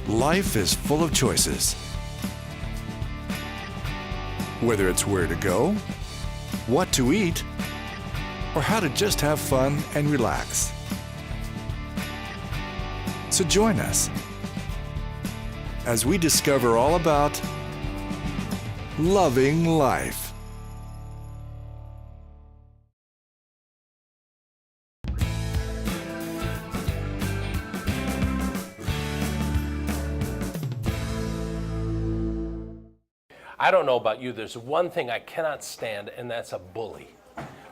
Life is full of choices. Whether it's where to go, what to eat, or how to just have fun and relax. So join us as we discover all about loving life. I don't know about you, there's one thing I cannot stand, and that's a bully.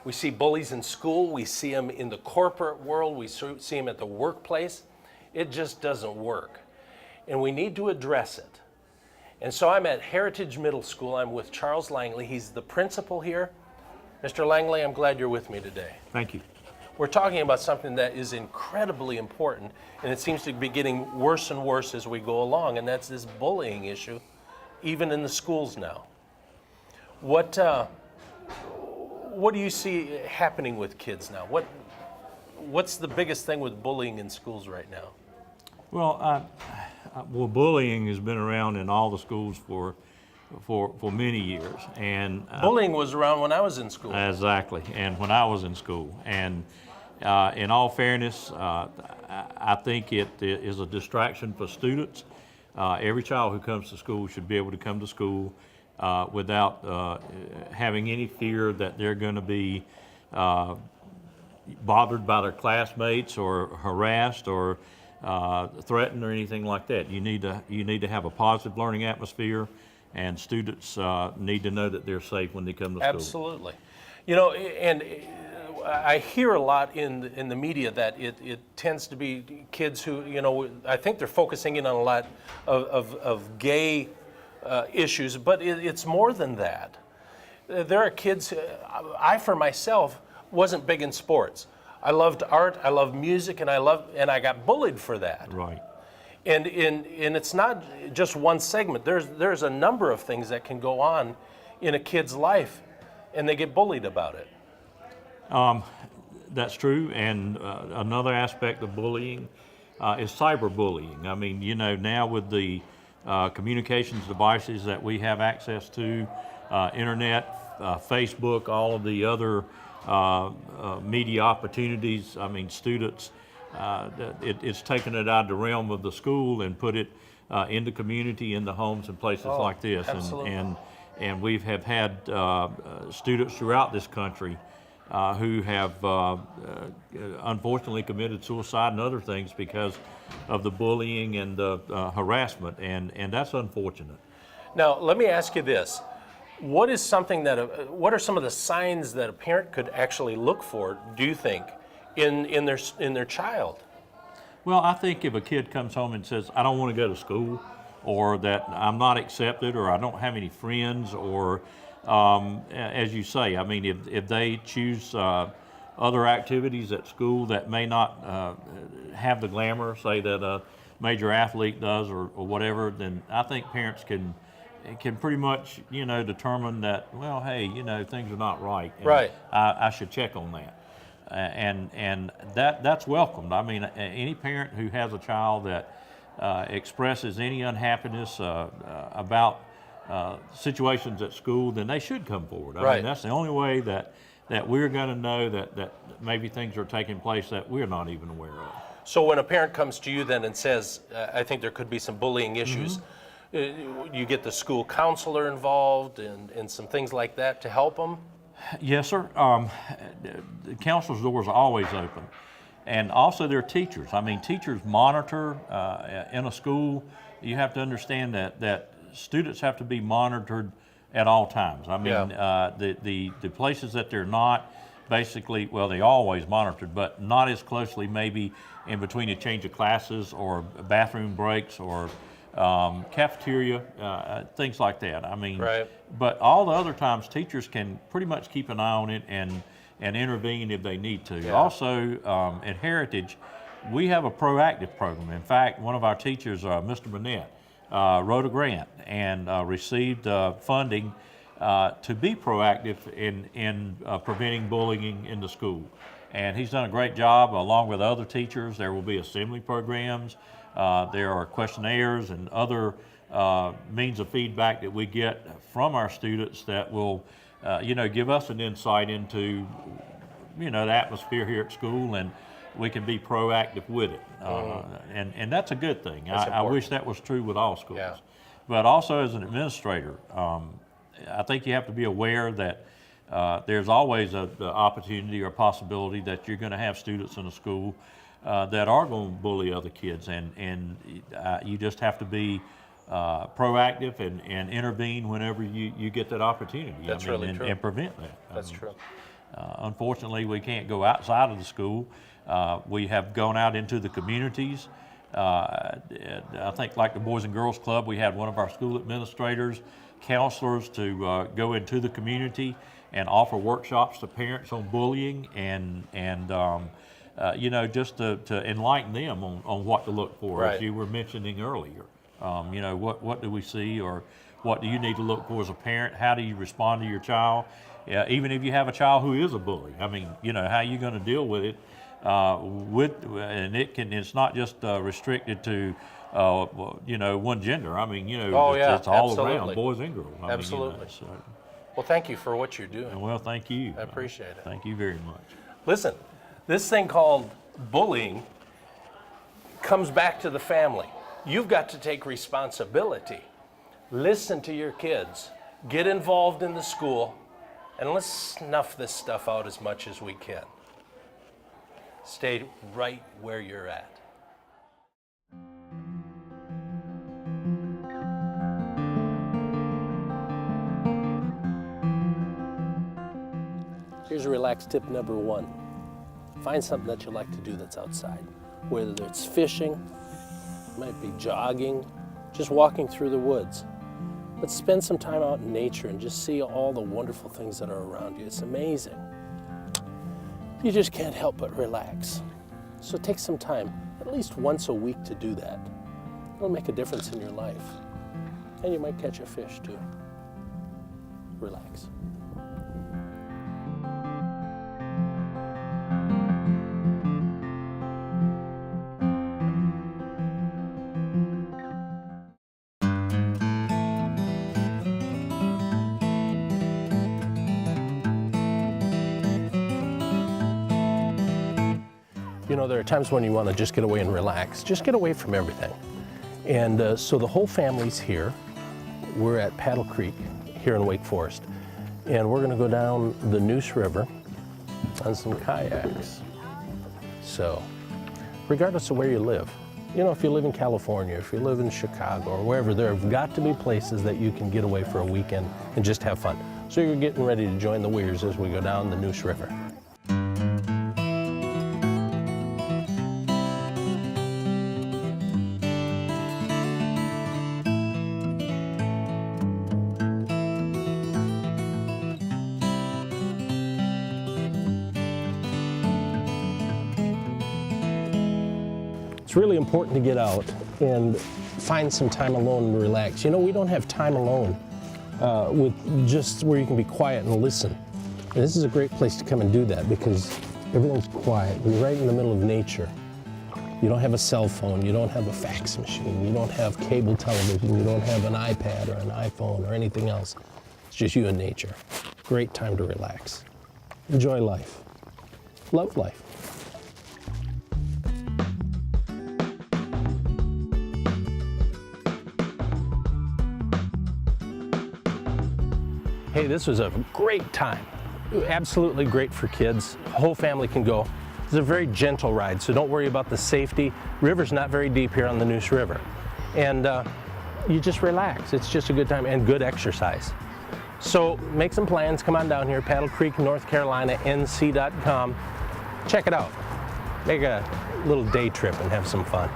We see bullies in school, we see them in the corporate world, we see them at the workplace. It just doesn't work. And we need to address it. And so I'm at Heritage Middle School. I'm with Charles Langley. He's the principal here. Mr. Langley, I'm glad you're with me today. Thank you. We're talking about something that is incredibly important, and it seems to be getting worse and worse as we go along, and that's this bullying issue, even in the schools now. What do you see happening with kids now? What's the biggest thing with bullying in schools right now? Well, bullying has been around in all the schools for many years, and bullying was around when I was in school. Exactly, and when I was in school, and in all fairness, I think it is a distraction for students. Every child who comes to school should be able to come to school without having any fear that they're going to be bothered by their classmates or harassed or threatened or anything like that. You need to have a positive learning atmosphere, and students need to know that they're safe when they come to school. Absolutely. You know, and I hear a lot in the media that it tends to be kids who, you know, I think they're focusing in on a lot of gay issues, but it's more than that. There are kids, I for myself wasn't big in sports. I loved art, I loved music, and I got bullied for that. Right. And it's not just one segment. There's a number of things that can go on in a kid's life, and they get bullied about it. That's true, and another aspect of bullying is cyberbullying. I mean, you know, now with the communications devices that we have access to, internet, Facebook, all of the other media opportunities, I mean, students, it's taken it out of the realm of the school and put it in the community, in the homes and places like this. Absolutely. And we have had students throughout this country who have unfortunately committed suicide and other things because of the bullying and the harassment, and that's unfortunate. Now, let me ask you this. What are some of the signs that a parent could actually look for, do you think, in their child? Well, I think if a kid comes home and says, I don't want to go to school, or that I'm not accepted, or I don't have any friends, or as you say, I mean, if they choose other activities at school that may not have the glamour, say that a major athlete does or whatever, then I think parents can pretty much, you know, determine that, well, hey, you know, things are not right. And right. I should check on that. And that's welcomed. I mean, any parent who has a child that expresses any unhappiness about situations at school, then they should come forward. I mean, that's the only way that we're going to know that maybe things are taking place that we're not even aware of. So when a parent comes to you then and says, I think there could be some bullying issues, you get the school counselor involved and some things like that to help them? Yes, sir. The counselor's doors are always open. And also their teachers. I mean, teachers monitor in a school. You have to understand that students have to be monitored at all times. I mean, the places that they're not, basically, well, they always monitored, but not as closely maybe in between a change of classes or bathroom breaks or cafeteria, things like that. I mean, but all the other times teachers can pretty much keep an eye on it and intervene if they need to. Also, at Heritage, we have a proactive program. In fact, one of our teachers, Mr. Burnett, wrote a grant and received funding to be proactive in preventing bullying in the school. and he's done a great job along with other teachers. There will be assembly programs. There are questionnaires and other means of feedback that we get from our students that will, give us an insight into, the atmosphere here at school, and we can be proactive with it. And that's a good thing. I wish that was true with all schools. Yeah. But also as an administrator, I think you have to be aware that there's always the opportunity or possibility that you're going to have students in a school that are going to bully other kids, and you just have to be proactive and intervene whenever you get that opportunity. That's really true. And prevent that. That's true. Unfortunately, we can't go outside of the school. We have gone out into the communities. I think like the Boys and Girls Club, we had one of our school administrators, counselors to go into the community and offer workshops to parents on bullying and just to enlighten them on what to look for, Right. as you were mentioning earlier. What do we see, or what do you need to look for as a parent? How do you respond to your child? Even if you have a child who is a bully, how are you going to deal with it? It's not just restricted to one gender. It's all absolutely. around, boys and girls. Absolutely. Well, thank you for what you're doing. Well, thank you. I appreciate it. Thank you very much. Listen, this thing called bullying comes back to the family. You've got to take responsibility. Listen to your kids. Get involved in the school, and let's snuff this stuff out as much as we can. Stay right where you're at. Here's a relaxed tip number 1. Find something that you like to do that's outside. Whether it's fishing, it might be jogging, just walking through the woods. But spend some time out in nature and just see all the wonderful things that are around you. It's amazing. You just can't help but relax. So take some time, at least once a week, to do that. It'll make a difference in your life. And you might catch a fish too. Relax. There are times when you want to just get away and relax. Just get away from everything. And so the whole family's here. We're at Paddle Creek here in Wake Forest. And we're going to go down the Neuse River on some kayaks. So, regardless of where you live, if you live in California, if you live in Chicago or wherever, there have got to be places that you can get away for a weekend and just have fun. So you're getting ready to join the Weirs as we go down the Neuse River. It's really important to get out and find some time alone and relax. We don't have time alone with just where you can be quiet and listen. And this is a great place to come and do that because everything's quiet. You're right in the middle of nature. You don't have a cell phone, you don't have a fax machine, you don't have cable television, you don't have an iPad or an iPhone or anything else. It's just you and nature. Great time to relax. Enjoy life. Love life. Hey, this was a great time. Absolutely great for kids. The whole family can go. It's a very gentle ride, so don't worry about the safety. River's not very deep here on the Neuse River. And you just relax. It's just a good time and good exercise. So make some plans. Come on down here, Paddle Creek, North Carolina, nc.com. Check it out. Make a little day trip and have some fun.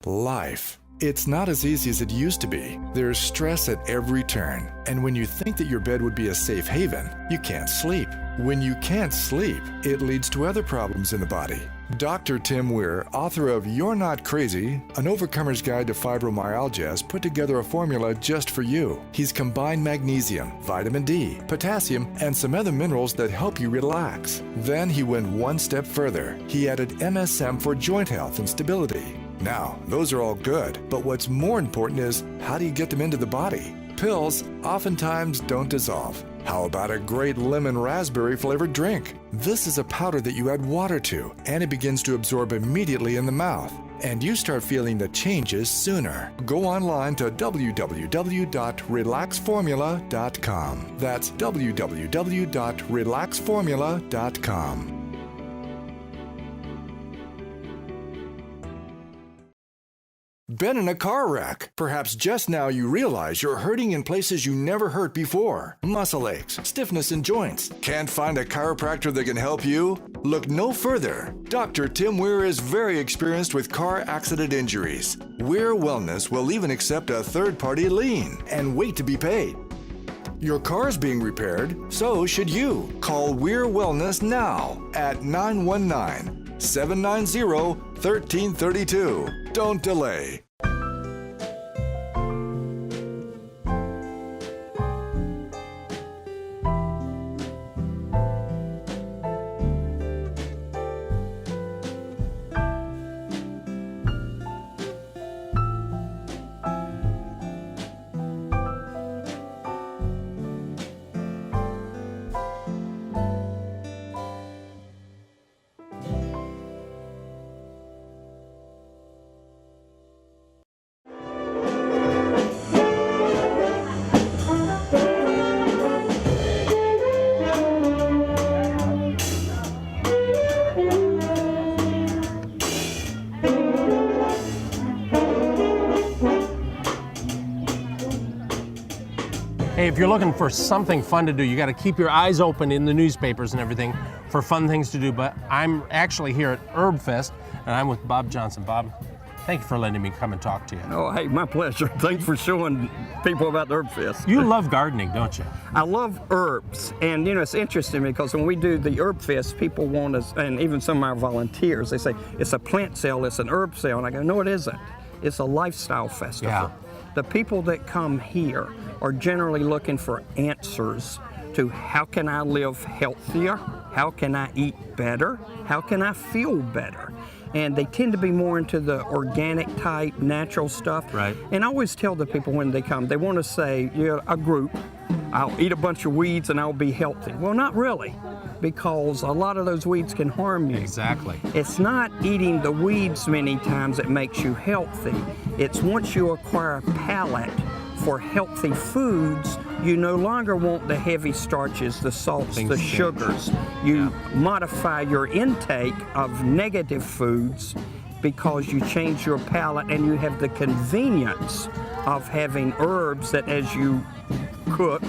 Life. It's not as easy as it used to be. There's stress at every turn. And when you think that your bed would be a safe haven, you can't sleep. When you can't sleep, it leads to other problems in the body. Dr. Tim Weir, author of You're Not Crazy, An Overcomer's Guide to Fibromyalgia, has put together a formula just for you. He's combined magnesium, vitamin D, potassium, and some other minerals that help you relax. Then he went one step further. He added MSM for joint health and stability. Now, those are all good, but what's more important is, how do you get them into the body? Pills oftentimes don't dissolve. How about a great lemon raspberry flavored drink? This is a powder that you add water to, and it begins to absorb immediately in the mouth. And you start feeling the changes sooner. Go online to www.relaxformula.com. That's www.relaxformula.com. Been in a car wreck? Perhaps just now you realize you're hurting in places you never hurt before. Muscle aches, stiffness in joints. Can't find a chiropractor that can help you? Look no further. Dr. Tim Weir is very experienced with car accident injuries. Weir Wellness will even accept a third-party lien and wait to be paid. Your car's being repaired, so should you. Call Weir Wellness now at 919-790-1332. Don't delay. Hey, if you're looking for something fun to do, you got to keep your eyes open in the newspapers and everything for fun things to do. But I'm actually here at Herbfest, and I'm with Bob Johnson. Bob, thank you for letting me come and talk to you. Oh, hey, my pleasure. Thanks for showing people about the Herbfest. You love gardening, don't you? I love herbs, and it's interesting because when we do the Herbfest, people want us, and even some of our volunteers, they say, it's a plant sale, it's an herb sale, and I go, no, it isn't. It's a lifestyle festival. Yeah. The people that come here are generally looking for answers to how can I live healthier, how can I eat better, how can I feel better. And they tend to be more into the organic type, natural stuff. Right. And I always tell the people when they come, they want to say, a group, I'll eat a bunch of weeds and I'll be healthy. Well, not really, because a lot of those weeds can harm you. Exactly. It's not eating the weeds many times that makes you healthy. It's once you acquire a palate for healthy foods, you no longer want the heavy starches, the salts, the sugars. You modify your intake of negative foods because you change your palate and you have the convenience of having herbs that as you cook,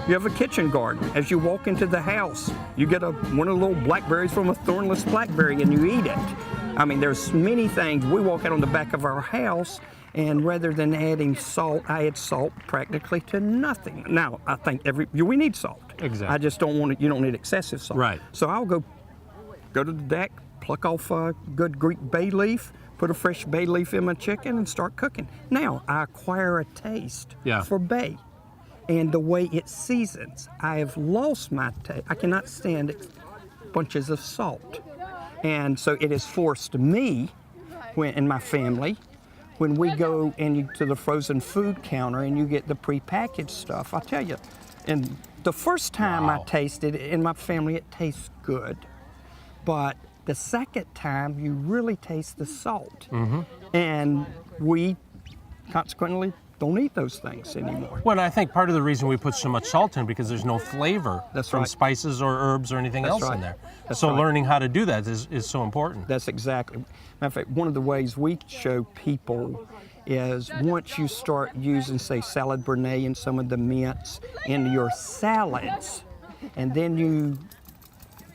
you have a kitchen garden. As you walk into the house, you get one of the little blackberries from a thornless blackberry and you eat it. I mean, there's many things. We walk out on the back of our house, and rather than adding salt, I add salt practically to nothing. Now, I think we need salt. Exactly. I just don't want it, you don't need excessive salt. Right. So I'll go to the deck, pluck off a good Greek bay leaf, put a fresh bay leaf in my chicken and start cooking. Now, I acquire a taste for bay and the way it seasons. I have lost my taste. I cannot stand bunches of salt. And so it has forced me and my family, when we go to the frozen food counter and you get the prepackaged stuff, I'll tell you, and the first time I tasted it in my family, it tastes good. But the second time, you really taste the salt. Mm-hmm. And we consequently don't eat those things anymore. Well, I think part of the reason we put so much salt in because there's no flavor from spices or herbs or anything else in there. So learning how to do that is so important. That's exactly. Matter of fact, one of the ways we show people is once you start using, say, salad Brulee and some of the mints in your salads, and then you,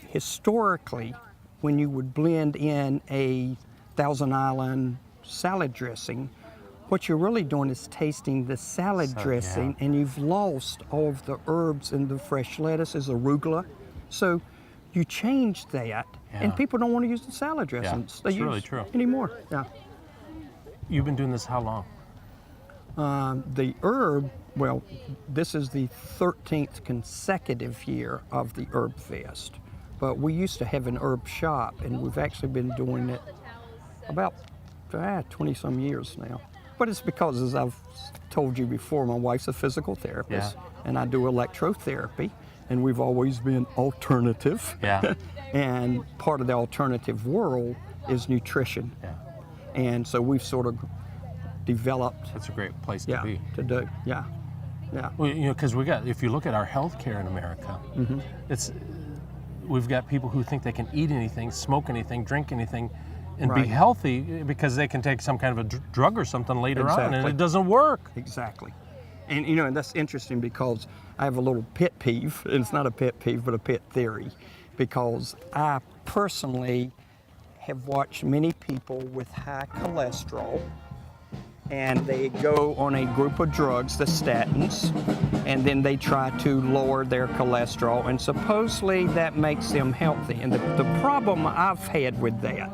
historically, when you would blend in a Thousand Island salad dressing, what you're really doing is tasting the salad dressing, and you've lost all of the herbs and the fresh lettuces, arugula. So you change that, and people don't want to use the salad dressings. It's really true. Anymore. Yeah. You've been doing this how long? The herb, well, this is the 13th consecutive year of the Herbfest. But we used to have an herb shop, and we've actually been doing it about 20-some years now. But it's because, as I've told you before, my wife's a physical therapist, and I do electrotherapy, and we've always been alternative. Yeah. And part of the alternative world is nutrition. Yeah. And so we've sort of developed. That's a great place to be. To do. Yeah. Well, you know, because if you look at our healthcare in America, we've got people who think they can eat anything, smoke anything, drink anything, and be healthy because they can take some kind of a drug or something later on, and it doesn't work. Exactly. And you know, and that's interesting because I have a little pet peeve, and it's not a pet peeve, but a pet theory, because I personally have watched many people with high cholesterol, and they go on a group of drugs, the statins, and then they try to lower their cholesterol, and supposedly that makes them healthy. And the problem I've had with that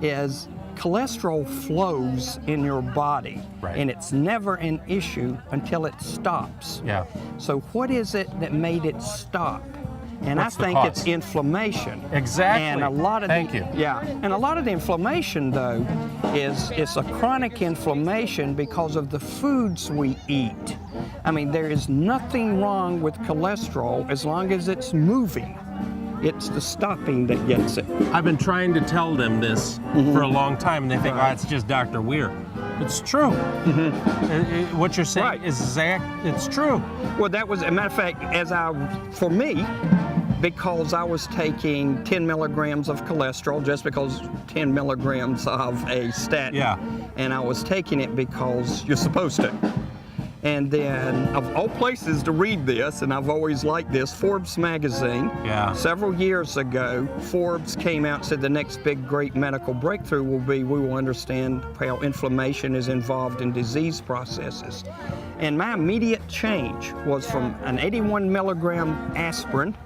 is cholesterol flows in your body, and it's never an issue until it stops. Yeah. So what is it that made it stop? And What's I think the it's cause? Inflammation. Exactly. And a lot of Thank you. Yeah, and a lot of the inflammation though is it's a chronic inflammation because of the foods we eat. I mean, there is nothing wrong with cholesterol as long as it's moving. It's the stopping that gets it. I've been trying to tell them this for a long time, and they think, oh, it's just Dr. Weir. It's true. What you're saying is it's true. Well, that was, as a matter of fact, for me, because I was taking 10 milligrams of cholesterol, just because 10 milligrams of a statin, and I was taking it because you're supposed to. And then, of all places to read this, and I've always liked this, Forbes magazine, several years ago, Forbes came out and said the next big great medical breakthrough will be we will understand how inflammation is involved in disease processes. And my immediate change was from an 81 milligram aspirin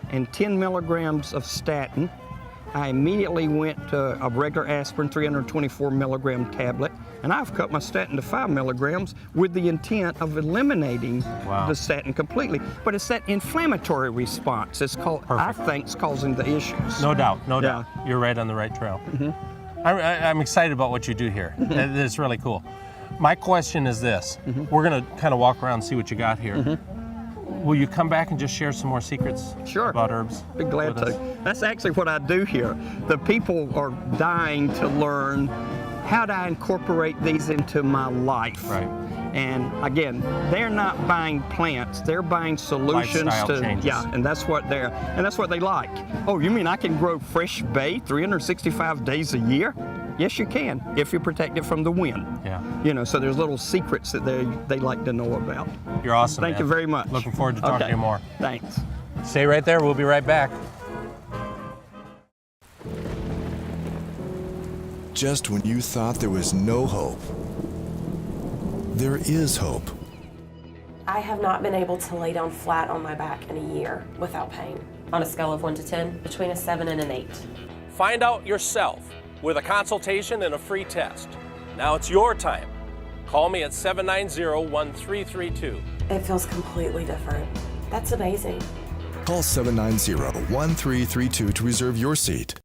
and 10 milligrams of statin. I immediately went to a regular aspirin, 324 milligram tablet, and I've cut my statin to 5 milligrams with the intent of eliminating the statin completely. But it's that inflammatory response it's called, I think, is causing the issues. No doubt, no doubt. You're right on the right trail. I'm excited about what you do here. It's really cool. My question is this. We're going to kind of walk around and see what you got here. Will you come back and just share some more secrets about herbs? Be glad to. That's actually what I do here. The people are dying to learn how do I incorporate these into my life. Right. And again, they're not buying plants; they're buying solutions Lifestyle changes. and that's what they like. Oh, you mean I can grow fresh bay 365 days a year? Yes, you can, if you protect it from the wind. Yeah. You know, so there's little secrets that they like to know about. You're awesome. Thank you very much. Looking forward to talking to you more. Thanks. Stay right there. We'll be right back. Just when you thought there was no hope, there is hope. I have not been able to lay down flat on my back in a year without pain. On a scale of 1 to 10, between a 7 and an 8. Find out yourself with a consultation and a free test. Now it's your time. Call me at 790-1332. It feels completely different. That's amazing. Call 790-1332 to reserve your seat.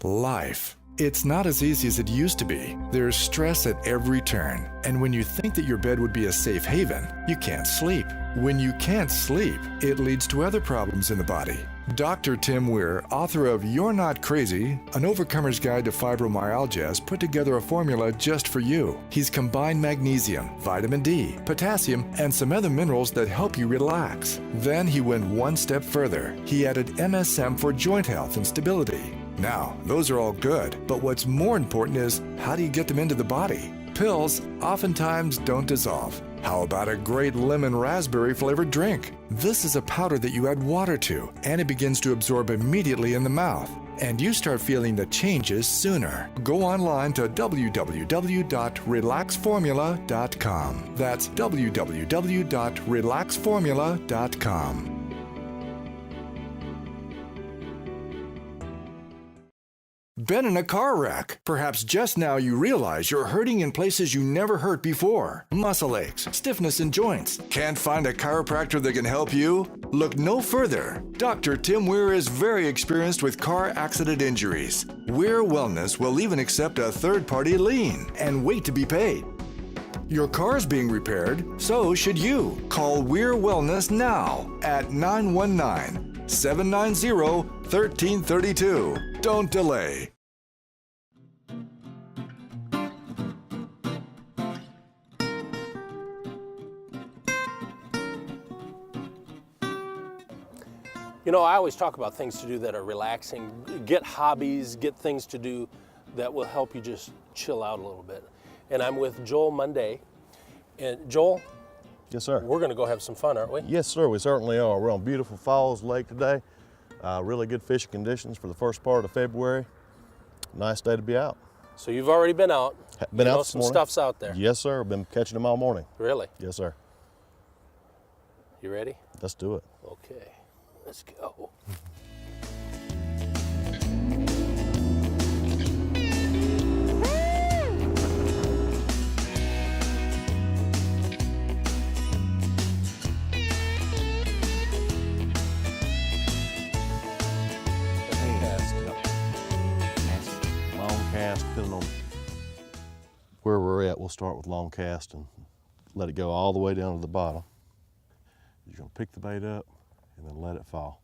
Life. It's not as easy as it used to be. There's stress at every turn. And when you think that your bed would be a safe haven, you can't sleep. When you can't sleep, it leads to other problems in the body. Dr. Tim Weir, author of You're Not Crazy, An Overcomer's Guide to Fibromyalgia, has put together a formula just for you. He's combined magnesium, vitamin D, potassium, and some other minerals that help you relax. Then he went one step further. He added MSM for joint health and stability. Now, those are all good, but what's more important is how do you get them into the body? Pills oftentimes don't dissolve. How about a great lemon raspberry flavored drink? This is a powder that you add water to, and it begins to absorb immediately in the mouth. and you start feeling the changes sooner. Go online to www.relaxformula.com. That's www.relaxformula.com. Been in a car wreck? Perhaps just now you realize you're hurting in places you never hurt before. Muscle aches, stiffness in joints. Can't find a chiropractor that can help you? Look no further. Dr. Tim Weir is very experienced with car accident injuries. Weir Wellness will even accept a third-party lien and wait to be paid. Your car's being repaired, so should you. Call Weir Wellness now at 919-790-1332. Don't delay. You know, I always talk about things to do that are relaxing. Get hobbies, get things to do that will help you just chill out a little bit. And I'm with Joel Monday. And Joel? Yes, sir. We're going to go have some fun, aren't we? Yes, sir, we certainly are. We're on beautiful Falls Lake today. Really good fishing conditions for the first part of February. Nice day to be out. So you've already been out. Been you out know this some morning. stuff's out there. Yes, sir. Been catching them all morning. Really? Yes, sir. You ready? Let's do it. Okay, let's go. Long cast, depending on where we're at, we'll start with long cast and let it go all the way down to the bottom. You're gonna pick the bait up and then let it fall.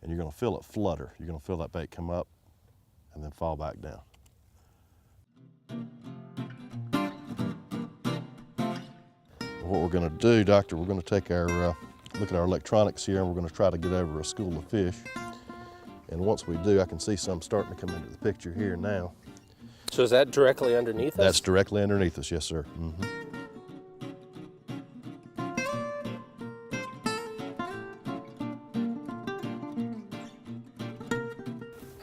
And you're gonna feel it flutter. You're gonna feel that bait come up and then fall back down. What we're gonna do, Doctor, we're gonna take our, look at our electronics here, and we're gonna try to get over a school of fish. And once we do, I can see some starting to come into the picture here now. So is that directly underneath us? That's directly underneath us, yes, sir. Mm-hmm.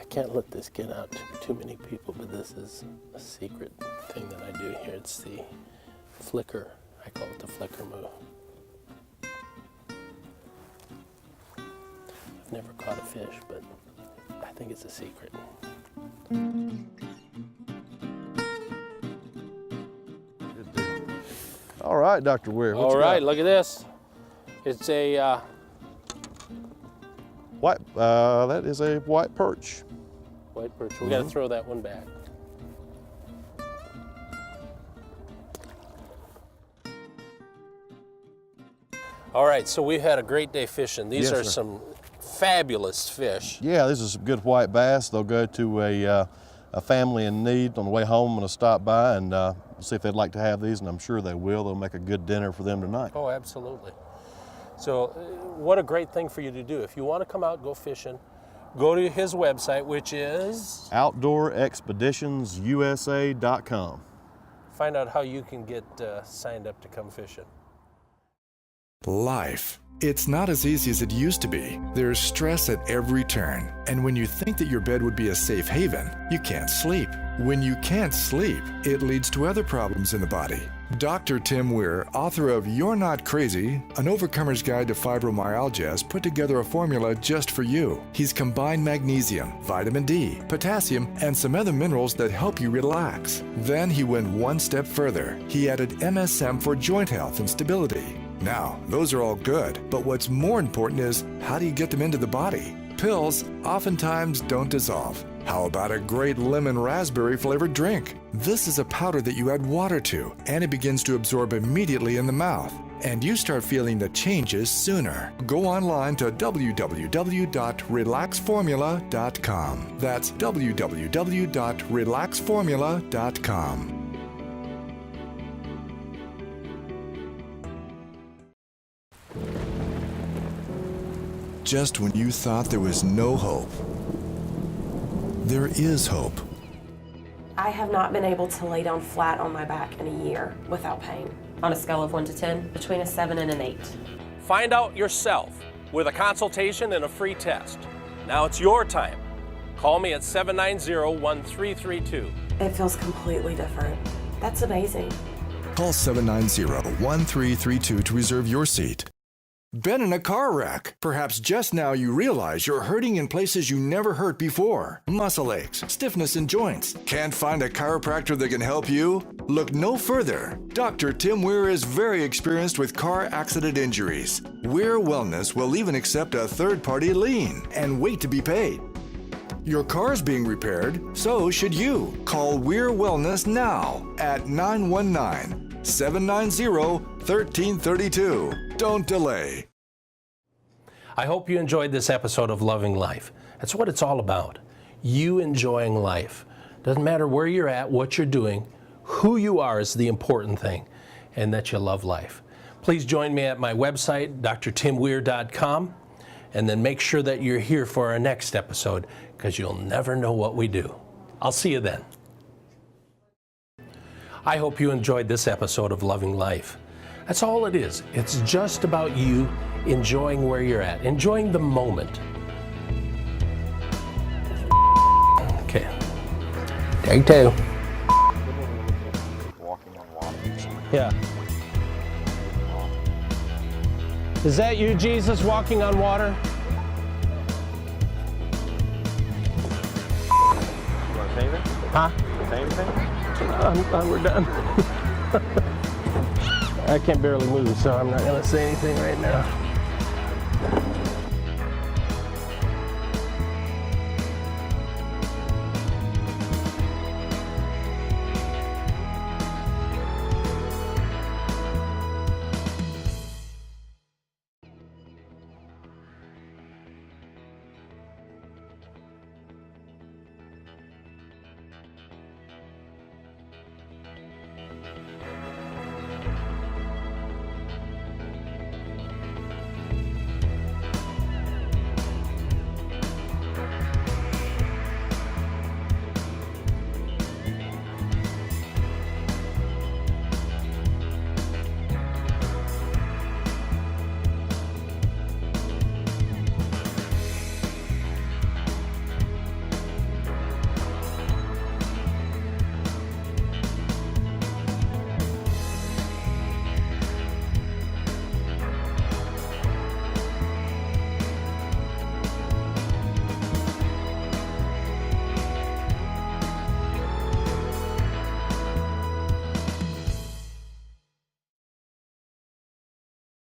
I can't let this get out to too many people, but this is a secret thing that I do here. It's the flicker. I call it the flicker move. I've never caught a fish, but I think it's a secret. Good deal. All right, Dr. Weir. What All you right, got? look at this. It's a White. That is a white perch. white perch. We got to throw that one back. All right, so we've had a great day fishing. These Yes, are sir. some fabulous fish. Yeah, these are some good white bass. They'll go to a family in need on the way home. I'm going to stop by and see if they'd like to have these, and I'm sure they will. They'll make a good dinner for them tonight. Oh, absolutely. So what a great thing for you to do. If you want to come out, go fishing, go to his website, which is? OutdoorExpeditionsUSA.com. Find out how you can get signed up to come fishing. Life. It's not as easy as it used to be. There's stress at every turn. And when you think that your bed would be a safe haven, you can't sleep. When you can't sleep, it leads to other problems in the body. Dr. Tim Weir, author of You're Not Crazy, An Overcomer's Guide to Fibromyalgia, has put together a formula just for you. He's combined magnesium, vitamin D, potassium, and some other minerals that help you relax. Then he went one step further. He added MSM for joint health and stability. Now, those are all good, but what's more important is how do you get them into the body? Pills oftentimes don't dissolve. How about a great lemon raspberry flavored drink? This is a powder that you add water to, and it begins to absorb immediately in the mouth. And you start feeling the changes sooner. Go online to www.relaxformula.com. That's www.relaxformula.com. Just when you thought there was no hope, there is hope. I have not been able to lay down flat on my back in a year without pain. On a scale of 1 to 10, between a 7 and an 8. Find out yourself with a consultation and a free test. Now it's your time. Call me at 790-1332. It feels completely different. That's amazing. Call 790-1332 to reserve your seat. Been in a car wreck? Perhaps just now you realize you're hurting in places you never hurt before. Muscle aches, stiffness in joints. Can't find a chiropractor that can help you? Look no further. Dr. Tim Weir is very experienced with car accident injuries. Weir Wellness will even accept a third-party lien and wait to be paid. Your car's being repaired, so should you. Call Weir Wellness now at 919-790-1332. Don't delay. I hope you enjoyed this episode of Loving Life. That's what it's all about. You enjoying life. Doesn't matter where you're at, what you're doing, who you are is the important thing, and that you love life. Please join me at my website, drtimweir.com, and then make sure that you're here for our next episode, because you'll never know what we do. I'll see you then. I hope you enjoyed this episode of Loving Life. That's all it is. It's just about you enjoying where you're at, enjoying the moment. Okay. Take two. Walking on water. Yeah. Is that you, Jesus, walking on water? You want to say anything? Huh? Say anything? We're done. I can barely move, so I'm not going to say anything right now.